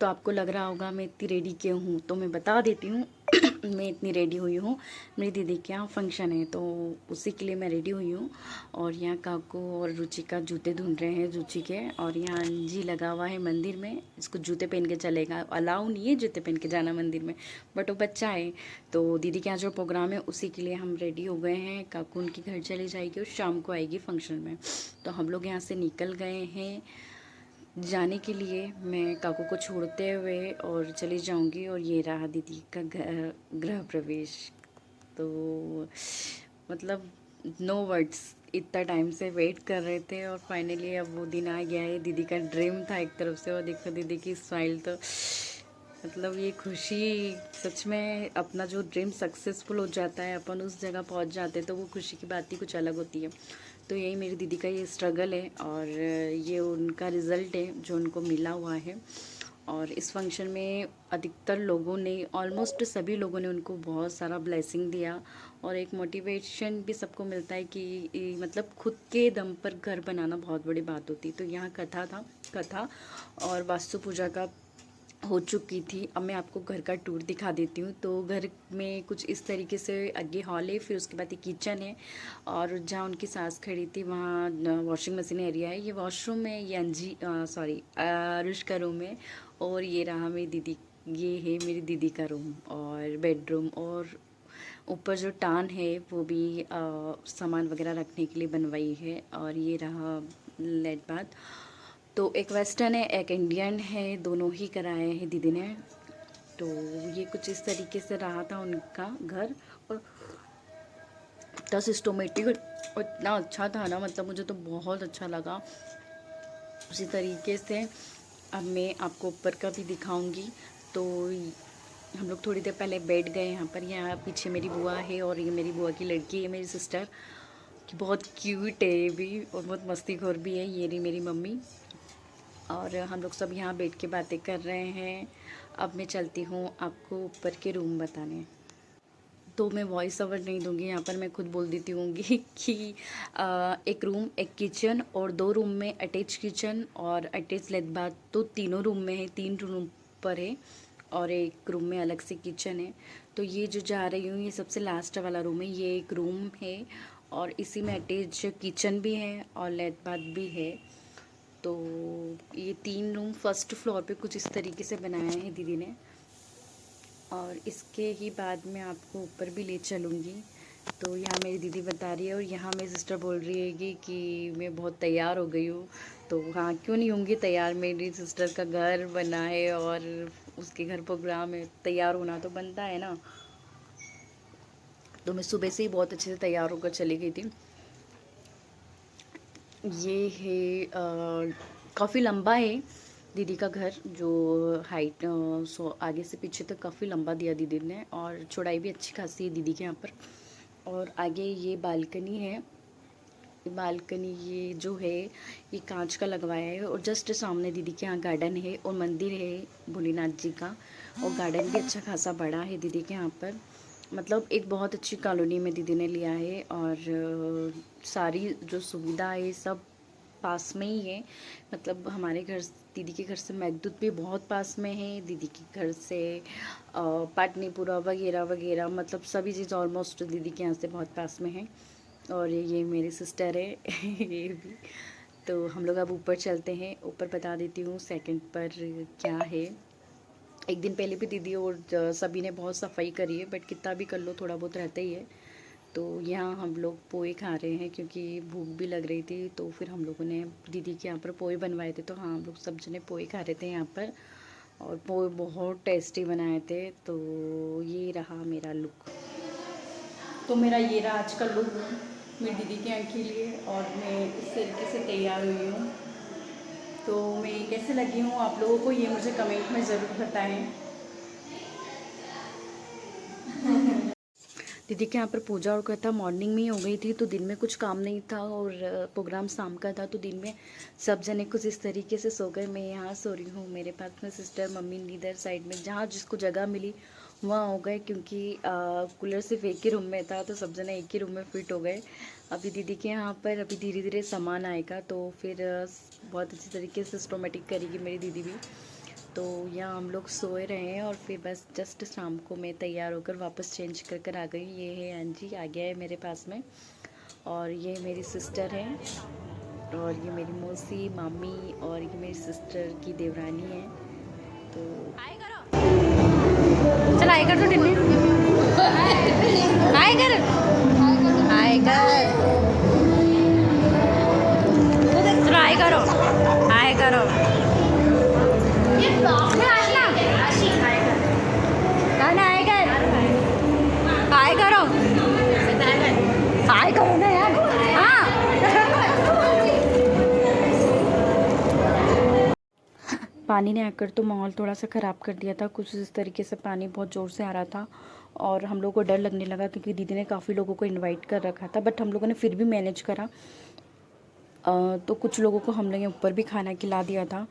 तो आपको लग रहा होगा मैं इतनी रेडी क्यों हूँ, तो मैं बता देती हूँ। मैं इतनी रेडी हुई हूँ, मेरी दीदी के यहाँ फंक्शन है तो उसी के लिए मैं रेडी हुई हूँ। और यहाँ काकू और रुचि का जूते ढूंढ रहे हैं रुचि के, और यहाँ अंजी लगा हुआ है मंदिर में। इसको जूते पहन के चलेगा, अलाउ नहीं है जूते पहन के जाना मंदिर में, बट वो बच्चा है। तो दीदी के यहाँ जो प्रोग्राम है उसी के लिए हम रेडी हो गए हैं। काकू उनके घर चली जाएगी और शाम को आएगी फंक्शन में। तो हम लोग यहाँ से निकल गए हैं जाने के लिए। मैं काकू को छोड़ते हुए और चली जाऊंगी। और ये रहा दीदी का गृह प्रवेश। तो मतलब नो वर्ड्स, इतना टाइम से वेट कर रहे थे और फाइनली अब वो दिन आ गया है। दीदी का ड्रीम था एक तरफ से, और देखो दीदी की स्माइल, तो मतलब ये खुशी सच में, अपना जो ड्रीम सक्सेसफुल हो जाता है, अपन उस जगह पहुंच जाते हैं, तो वो खुशी की बात ही कुछ अलग होती है। तो यही मेरी दीदी का ये स्ट्रगल है और ये उनका रिज़ल्ट है जो उनको मिला हुआ है। और इस फंक्शन में अधिकतर लोगों ने, ऑलमोस्ट सभी लोगों ने उनको बहुत सारा ब्लेसिंग दिया और एक मोटिवेशन भी सबको मिलता है कि मतलब खुद के दम पर घर बनाना बहुत बड़ी बात होती है। तो यहाँ कथा और वास्तु पूजा का हो चुकी थी। अब मैं आपको घर का टूर दिखा देती हूँ। तो घर में कुछ इस तरीके से आगे हॉल है, फिर उसके बाद ये किचन है, और जहाँ उनकी सास खड़ी थी वहाँ वॉशिंग मशीन एरिया है। ये वॉशरूम है, ये आरुष का रूम है। और ये रहा मेरी दीदी, ये है मेरी दीदी का रूम और बेडरूम। और ऊपर जो टान है वो भी सामान वगैरह रखने के लिए बनवाई है। और ये रहा लेट बाथ। तो एक वेस्टर्न है एक इंडियन है, दोनों ही कराए हैं दीदी ने। तो ये कुछ इस तरीके से रहा था उनका घर। और इतना सिस्टोमेटिक और इतना अच्छा था ना, मतलब मुझे तो बहुत अच्छा लगा। उसी तरीके से अब मैं आपको ऊपर का भी दिखाऊंगी। तो हम लोग थोड़ी देर पहले बैठ गए यहाँ पर। यहाँ पीछे मेरी बुआ है और ये मेरी बुआ की लड़की है, मेरी सिस्टर, कि बहुत क्यूट है ये भी और बहुत मस्तीखोर भी है। ये रही मेरी मम्मी। और हम लोग सब यहाँ बैठ के बातें कर रहे हैं। अब मैं चलती हूँ आपको ऊपर के रूम बताने। तो मैं वॉइस ओवर नहीं दूंगी, यहाँ पर मैं खुद बोल देती होंगी कि एक रूम, एक किचन और 2 रूम में अटैच किचन और अटैच लेट बाथ। तो तीनों रूम में है, 3 रूम पर है और एक रूम में अलग से किचन है। तो ये जो जा रही हूँ ये सबसे लास्ट वाला रूम है, ये एक रूम है और इसी में अटैच किचन भी है और लेट बाथ भी है। तो ये 3 रूम फर्स्ट फ्लोर पे कुछ इस तरीके से बनाया है दीदी ने। और इसके ही बाद में आपको ऊपर भी ले चलूँगी। तो यहाँ मेरी दीदी बता रही है और यहाँ मेरी सिस्टर बोल रही है कि मैं बहुत तैयार हो गई हूँ। तो हाँ, क्यों नहीं होंगी तैयार, मेरी सिस्टर का घर बना है और उसके घर प्रोग्राम है, तैयार होना तो बनता है ना। तो मैं सुबह से ही बहुत अच्छे से तैयार होकर चली गई थी। ये है काफ़ी लंबा है दीदी का घर, जो हाइट सो आगे से पीछे तक काफ़ी लंबा दिया दीदी ने, और चौड़ाई भी अच्छी खासी है दीदी के यहाँ पर। और आगे ये बालकनी है। ये बालकनी ये जो है ये कांच का लगवाया है। और जस्ट सामने दीदी के यहाँ गार्डन है और मंदिर है भोलेनाथ जी का, और गार्डन भी अच्छा खासा बड़ा है दीदी के यहाँ पर। मतलब एक बहुत अच्छी कॉलोनी में दीदी ने लिया है और सारी जो सुविधा है सब पास में ही है। मतलब हमारे घर, दीदी के घर से मेघदूत भी बहुत पास में है, दीदी के घर से पाटनीपुरा वगैरह वगैरह, मतलब सभी चीज़ ऑलमोस्ट दीदी के यहाँ से बहुत पास में है। और ये मेरी सिस्टर है ये भी। तो हम लोग अब ऊपर चलते हैं। ऊपर बता देती हूँ सेकंड पर क्या है। एक दिन पहले भी दीदी और सभी ने बहुत सफाई करी है, बट कितना भी कर लो थोड़ा बहुत रहता ही है। तो यहाँ हम लोग पोहे खा रहे हैं क्योंकि भूख भी लग रही थी। तो फिर हम लोगों ने दीदी के यहाँ पर पोहे बनवाए थे, तो हाँ हम लोग सब जने पोहे खा रहे थे यहाँ पर, और पोहे बहुत टेस्टी बनाए थे। तो ये रहा मेरा लुक। तो मेरा ये रहा आज का लुक मेरी दीदी के यहाँ के लिए, और मैं इस तरीके से तैयार हुई हूँ। तो मैं कैसे लगी हूँ आप लोगों को ये मुझे कमेंट में ज़रूर बताएं। दीदी के यहाँ पर पूजा और कथा मॉर्निंग में ही हो गई थी, तो दिन में कुछ काम नहीं था और प्रोग्राम शाम का था। तो दिन में सब जने कुछ इस तरीके से सो गए। मैं यहाँ सो रही हूँ, मेरे पास में सिस्टर मम्मी इधर साइड में, जहाँ जिसको जगह मिली वहाँ हो गए, क्योंकि कूलर सिर्फ एक ही रूम में था तो सब जने एक ही रूम में फिट हो गए। अभी दीदी के यहाँ पर अभी धीरे धीरे सामान आएगा, तो फिर बहुत अच्छी तरीके से सिस्टमेटिक करेगी मेरी दीदी भी। तो यहाँ हम लोग सोए रहे हैं और फिर बस जस्ट शाम को मैं तैयार होकर वापस चेंज कर कर आ गई। ये है अंजी आ गया है मेरे पास में, और ये मेरी सिस्टर है, और ये मेरी मौसी मामी, और ये मेरी सिस्टर की देवरानी है। तो चल आए कर, तो टिन्नी आए कर, आए कर, चलो आए करो, आए करो, हाय करो, हाय करो ना यार। हाँ पानी ने आकर तो माहौल थोड़ा सा ख़राब कर दिया था। कुछ इस तरीके से पानी बहुत ज़ोर से आ रहा था और हम लोगों को डर लगने लगा, क्योंकि दीदी ने काफ़ी लोगों को इनवाइट कर रखा था, बट हम लोगों ने फिर भी मैनेज करा। तो कुछ लोगों को हम लोग यहाँ ऊपर भी खाना खिला दिया था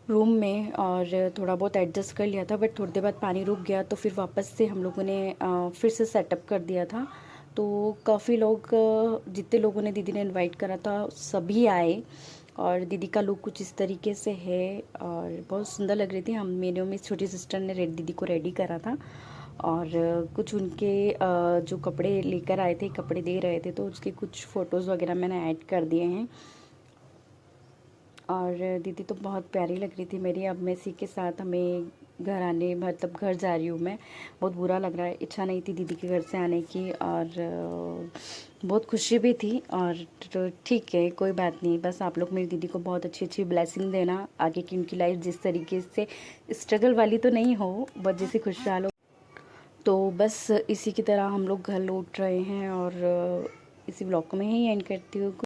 रूम में, और थोड़ा बहुत एडजस्ट कर लिया था। बट थोड़ी देर बाद पानी रुक गया तो फिर वापस से हम लोगों ने फिर से सेटअप कर दिया था। तो काफ़ी लोग, जितने लोगों ने दीदी ने इनवाइट करा था सभी आए, और दीदी का लुक कुछ इस तरीके से है और बहुत सुंदर लग रही थी। हम मेरी छोटी सिस्टर ने दीदी को रेडी करा था, और कुछ उनके जो कपड़े लेकर आए थे, कपड़े दे रहे थे, तो उसके कुछ फ़ोटोज़ वगैरह मैंने ऐड कर दिए हैं। और दीदी तो बहुत प्यारी लग रही थी मेरी। अब मैं इसी के साथ हमें घर आने, मतलब घर जा रही हूँ मैं। बहुत बुरा लग रहा है, इच्छा नहीं थी दीदी के घर से आने की, और बहुत खुशी भी थी। और तो ठीक है, कोई बात नहीं, बस आप लोग मेरी दीदी को बहुत अच्छी अच्छी ब्लेसिंग देना आगे की, उनकी लाइफ जिस तरीके से स्ट्रगल वाली तो नहीं हो, बट जैसे खुशहाल हो। तो बस इसी की तरह हम लोग घर लौट रहे हैं, और इसी ब्लॉग को मैं यहीं एंड करती हूँ।